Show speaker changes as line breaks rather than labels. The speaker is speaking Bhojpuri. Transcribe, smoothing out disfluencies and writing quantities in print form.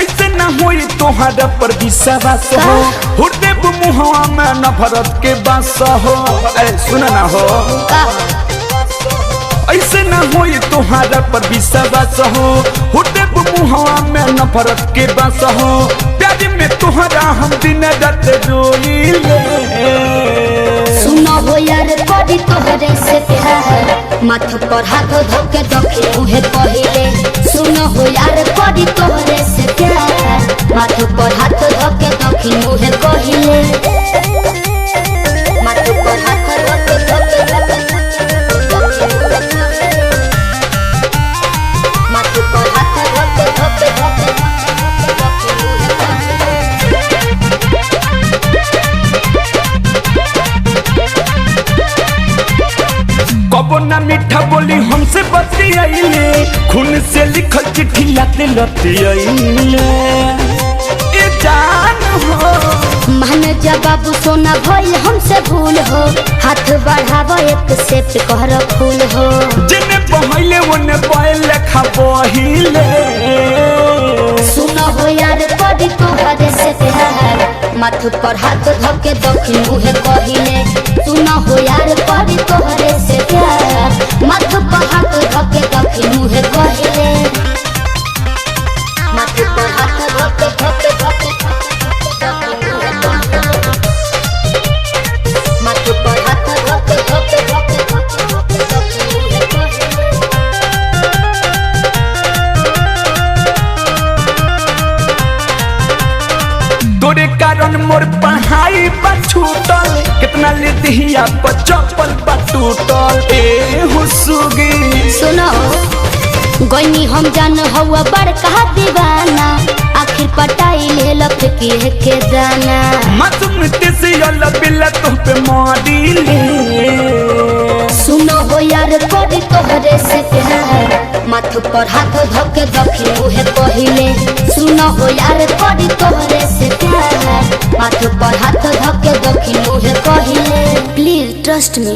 ऐसे न होई तोहरा पर विश्वास हो हृदय मुहवा में नफरत के बास हो सुन ना हो ऐसे न होई तोहरा पर विश्वास हो हृदय मुहवा में नफरत के बास हो प्यार में तोहरा हम दिन रात रोइले
सुनो हो यार कभी तोहरे से प्यार माथ पर हाथ धोके दखी उहे पहिले सुनो हो यार कभी तोहरे से प्यार माथ पर हाथ धोके दखी उहे पहिले माथ पर हाथ धोके माथ पर हाथ धोके
कबो ना मीठा बोली हमसे बतियाइले खून से लिखल चिट्ठी लाते लतियाइले ए जान हो
मान जा बाबू सोना भइल हमसे भूल हो हाथ बढ़ावा एक सेट कहर फूल हो
जिने बहले ओने बहल लेखा बहिले
सुनो हो यार कभी तोहरे से प्यार माथ पर हाथ धोके दखी मुहे पहिले सुनो हो यार कभी तोहरे से प्यार माथ पर हाथ धोके दखी मुहे पहिले माथ पर हाथ धोके माथ पर हाथ धोके
तोरे कारण मोर पढ़ाई बा छूटल कितना ले दिया चप्पल बा टूटल ए हुसुगी
सुनो गनी हम जान हवा बड़का दीवाना आखिर पटाई ले लख के जाना
मासूम से अल्लाह बिल्ला तो पे मारिले
सुनो हो यार कभी तोहरे से प्यार माथ पर हाथ धोके दखी उहे पहिले सुनो हो यार कभी तोहरे से प्यार माथ पर हाथ धोके दखी उहे पहिले प्लीज ट्रस्ट मी।